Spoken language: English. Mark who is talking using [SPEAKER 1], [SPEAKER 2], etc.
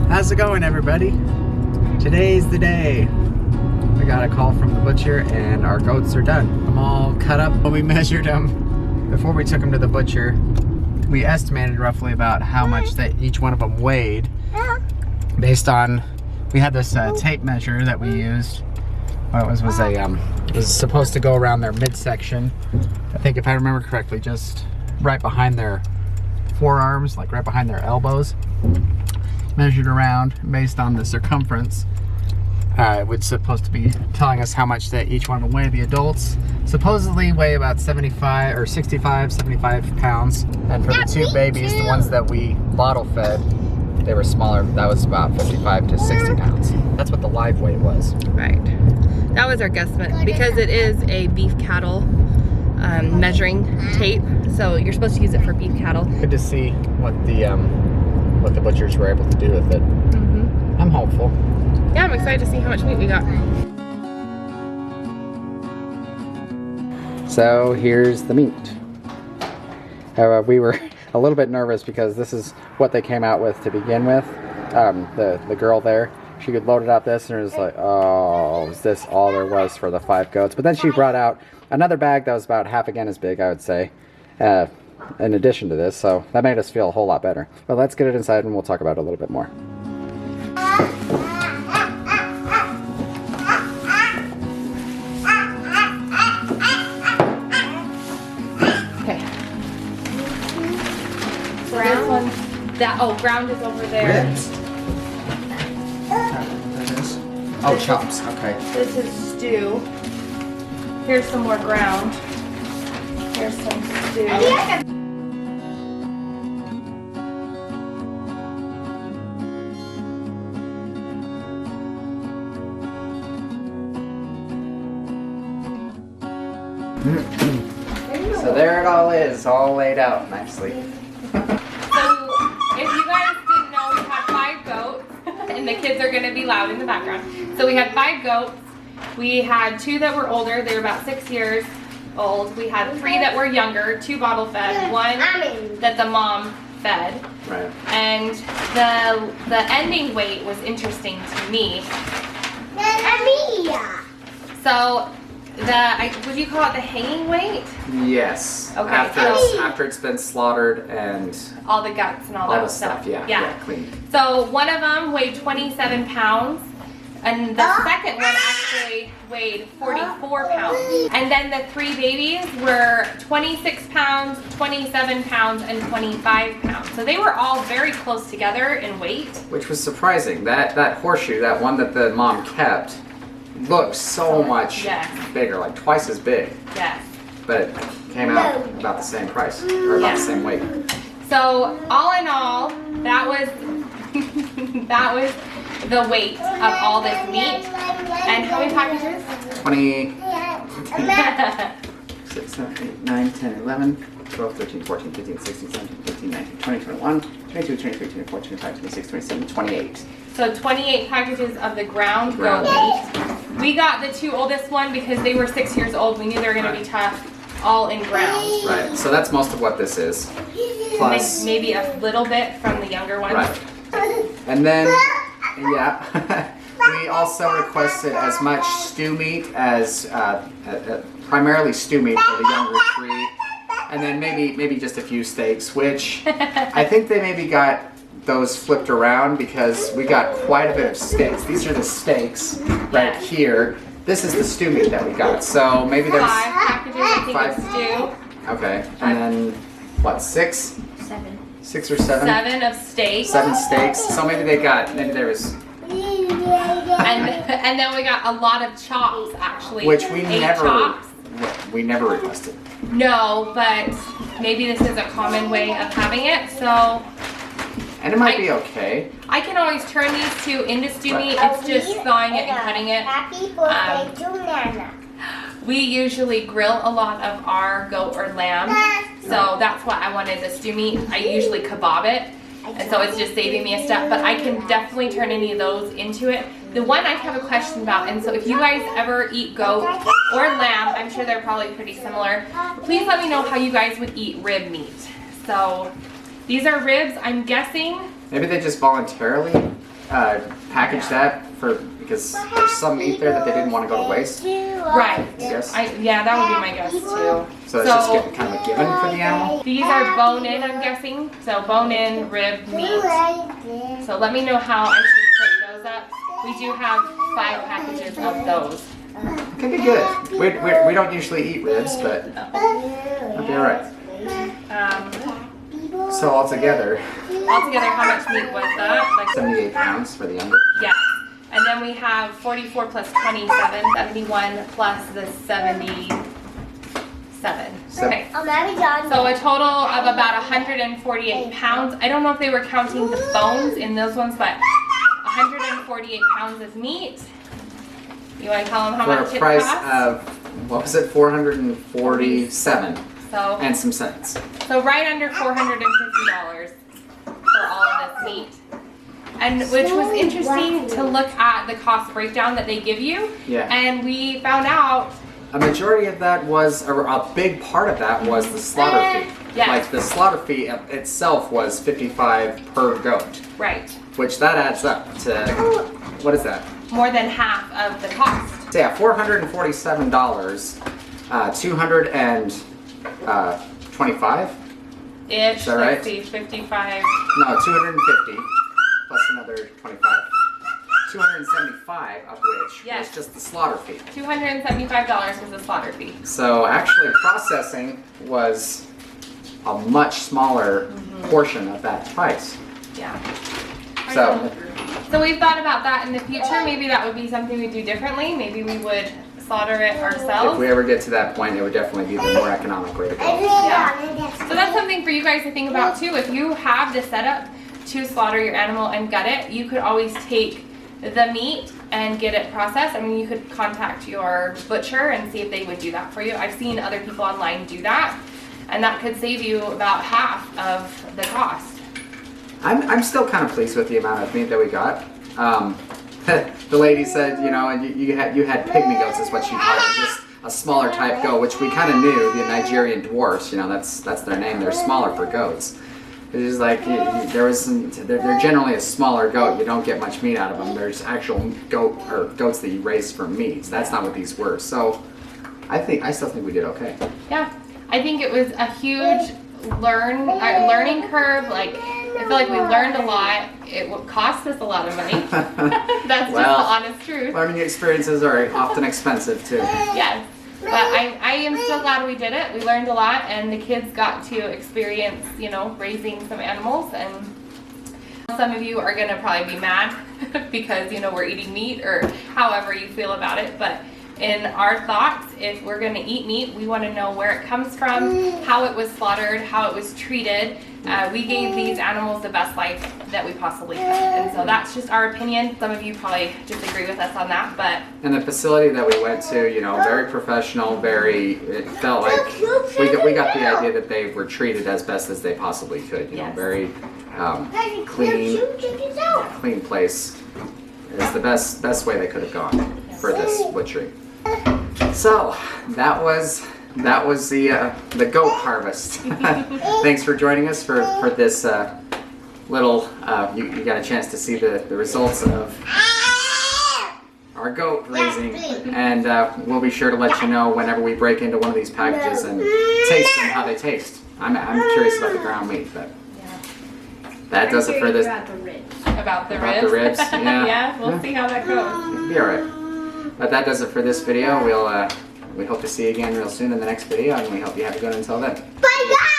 [SPEAKER 1] How's it going, everybody? Today's the day. We got a call from the butcher and our goats are done. I'm all cut up. When we measured them before we took them to the butcher, we estimated roughly about how much that each one of them weighed based on, we had this tape measure that we used. Well, it was supposed to go around their midsection. I think if I remember correctly, just right behind their forearms, like right behind their elbows. Measured around based on the circumference. It was supposed to be telling us how much that each one would weigh. The adults supposedly weigh about 75 or 65, 75 pounds. And for the two babies, the ones that we bottle fed, they were smaller. That was about 55 to 60 pounds. That's what the live weight was.
[SPEAKER 2] Right. That was our guesstimate because it is a beef cattle measuring tape. So you're supposed to use it for beef cattle.
[SPEAKER 1] Good to see what the butchers were able to do with it.
[SPEAKER 2] Mm-hmm.
[SPEAKER 1] I'm hopeful.
[SPEAKER 2] Yeah, I'm excited to see how much meat we got.
[SPEAKER 1] So here's the meat. We were a little bit nervous because this is what they came out with to begin with. The girl there, she could load it out this and it was like, oh, is this all there was for the 5 goats? But then she brought out another bag that was about half again as big, I would say, in addition to this. So that made us feel a whole lot better. But let's get it inside and we'll talk about it a little bit more.
[SPEAKER 2] Ground is over there.
[SPEAKER 1] Ribs? Oh, chops, okay.
[SPEAKER 2] This is stew. Here's some more ground. Here's some stew.
[SPEAKER 1] So there it all is, all laid out nicely.
[SPEAKER 2] If you guys didn't know, we had 5 goats, and the kids are going to be loud in the background. So we had 5 goats. We had 2 that were older. They were about 6 years old. We had 3 that were younger, 2 bottle fed, 1 that the mom fed.
[SPEAKER 1] Right.
[SPEAKER 2] And the ending weight was interesting to me. So would you call it the hanging weight?
[SPEAKER 1] Yes.
[SPEAKER 2] Okay.
[SPEAKER 1] After it's been slaughtered and
[SPEAKER 2] All the guts and all
[SPEAKER 1] all
[SPEAKER 2] that
[SPEAKER 1] the stuff, yeah, clean.
[SPEAKER 2] So one of them weighed 27 pounds, and the second one actually weighed 44 pounds. And then the 3 babies were 26 pounds, 27 pounds, and 25 pounds. So they were all very close together in weight.
[SPEAKER 1] Which was surprising. That horseshoe, that one that the mom kept, looked so much bigger, like twice as big.
[SPEAKER 2] Yes.
[SPEAKER 1] But it came out about the same price, or about the same weight.
[SPEAKER 2] So all in all, that was the weight of all this meat. And how many packages?
[SPEAKER 1] 6, 7, 8, 9, 10, 11, 12, 13, 14, 15, 16, 17, 18, 19, 20, 21, 22, 23, 24, 25, 26, 27, 28.
[SPEAKER 2] So 28 packages of the ground goat meat. We got the 2 oldest one because they were 6 years old. We knew they were going to be tough, all in ground.
[SPEAKER 1] Right, so that's most of what this is. Plus,
[SPEAKER 2] maybe a little bit from the younger ones.
[SPEAKER 1] right. And then, yeah, we also requested as much stew meat as, primarily stew meat for the younger 3. And then maybe just a few steaks, which I think they maybe got those flipped around because we got quite a bit of steaks. These are the steaks right here. This is the stew meat that we got. So maybe there's
[SPEAKER 2] 5 packages, I think, of stew.
[SPEAKER 1] Okay, and then what? 6?
[SPEAKER 3] 7.
[SPEAKER 1] 6 or 7?
[SPEAKER 2] 7 of steak.
[SPEAKER 1] 7 steaks. So maybe there was.
[SPEAKER 2] And then we got a lot of chops, actually.
[SPEAKER 1] Which we
[SPEAKER 2] 8
[SPEAKER 1] never
[SPEAKER 2] chops.
[SPEAKER 1] requested.
[SPEAKER 2] No, but maybe this is a common way of having it. So.
[SPEAKER 1] And it might be okay.
[SPEAKER 2] I can always turn these 2 into stew meat. It's just thawing it and cutting it.
[SPEAKER 3] Happy birthday to Nana.
[SPEAKER 2] We usually grill a lot of our goat or lamb, so that's why I wanted the stew meat. I usually kebab it, and so it's just saving me a step, but I can definitely turn any of those into it. The one I have a question about, and so if you guys ever eat goat or lamb, I'm sure they're probably pretty similar, please let me know how you guys would eat rib meat. So these are ribs, I'm guessing.
[SPEAKER 1] Maybe they just voluntarily package that because there's some meat there that they didn't want to go to waste.
[SPEAKER 2] Right.
[SPEAKER 1] Yes.
[SPEAKER 2] Yeah, that would be my guess too.
[SPEAKER 1] So it's just getting kind of a given for the animal.
[SPEAKER 2] These are bone-in, I'm guessing. So bone-in, rib, meat. So let me know how I should put those up. We do have 5 packages of those.
[SPEAKER 1] It can be good. We don't usually eat ribs, but it'll be alright. So altogether,
[SPEAKER 2] Altogether, how much meat was that? Like
[SPEAKER 1] 78 pounds for the younger.
[SPEAKER 2] yeah. And then we have 44 plus 27, 71 plus the 77. Okay. So a total of about 148 pounds. I don't know if they were counting the bones in those ones, but 148 pounds of meat. You want to tell them how
[SPEAKER 1] For
[SPEAKER 2] much
[SPEAKER 1] a
[SPEAKER 2] it
[SPEAKER 1] price
[SPEAKER 2] costs?
[SPEAKER 1] of, what was it, 447
[SPEAKER 2] So,
[SPEAKER 1] and some cents.
[SPEAKER 2] so right under $450 for all of this meat. And which was interesting to look at the cost breakdown that they give you.
[SPEAKER 1] Yeah.
[SPEAKER 2] And we found out,
[SPEAKER 1] A majority of that was, or a big part of that was the slaughter fee.
[SPEAKER 2] Yes.
[SPEAKER 1] Like the slaughter fee itself was $55 per goat,
[SPEAKER 2] right,
[SPEAKER 1] which that adds up to, what is that?
[SPEAKER 2] more than half of the cost.
[SPEAKER 1] So yeah, $447, 225?
[SPEAKER 2] Ish,
[SPEAKER 1] Is that right?
[SPEAKER 2] let's see, 55.
[SPEAKER 1] No, 250 plus another 25. 275 of which
[SPEAKER 2] Yes.
[SPEAKER 1] was just the slaughter fee.
[SPEAKER 2] $275 was the slaughter fee.
[SPEAKER 1] So actually processing was a much smaller portion of that price.
[SPEAKER 2] Yeah.
[SPEAKER 1] So
[SPEAKER 2] So we've thought about that in the future. Maybe that would be something we do differently. Maybe we would slaughter it
[SPEAKER 1] if
[SPEAKER 2] ourselves.
[SPEAKER 1] we ever get to that point, it would definitely be the more economic way to go.
[SPEAKER 2] So that's something for you guys to think about too. If you have the setup to slaughter your animal and gut it, you could always take the meat and get it processed. I mean, you could contact your butcher and see if they would do that for you. I've seen other people online do that, and that could save you about half of the cost.
[SPEAKER 1] I'm still kind of pleased with the amount of meat that we got. The lady said, you know, you had pygmy goats, is what she called them, just a smaller type goat, which we kind of knew. The Nigerian dwarfs, you know, that's their name. They're smaller for goats. It's just like they're generally a smaller goat. You don't get much meat out of them. There's actual goats that you raise for meat. That's not what these were. So I still think we did okay.
[SPEAKER 2] Yeah, I think it was a huge learning curve. Like, I feel like we learned a lot. It cost us a lot of money. That's just the honest truth.
[SPEAKER 1] Learning experiences are often expensive too.
[SPEAKER 2] Yes, but I am still glad we did it. We learned a lot, and the kids got to experience, you know, raising some animals. And some of you are gonna probably be mad because, you know, we're eating meat, or however you feel about it. But in our thoughts, if we're gonna eat meat, we want to know where it comes from, how it was slaughtered, how it was treated. We gave these animals the best life that we possibly could, and so that's just our opinion. Some of you probably disagree with us on that, but
[SPEAKER 1] And the facility that we went to, you know, very professional, it felt like we got the idea that they were treated as best as they possibly could, you know,
[SPEAKER 2] Yes.
[SPEAKER 1] very clean place. It's the best way they could have gone for this butchery. So that was the goat harvest. Thanks for joining us for this little. You got a chance to see the results of our goat raising, and we'll be sure to let you know whenever we break into one of these packages and taste them, how they taste. I'm curious about the ground meat, but that does it for this.
[SPEAKER 2] about the
[SPEAKER 1] About
[SPEAKER 2] ribs.
[SPEAKER 1] the ribs, yeah.
[SPEAKER 2] Yeah, we'll see how that goes.
[SPEAKER 1] It'll be alright. But that does it for this video. We hope to see you again real soon in the next video, and we hope you have a good one until then.
[SPEAKER 3] Bye, guys.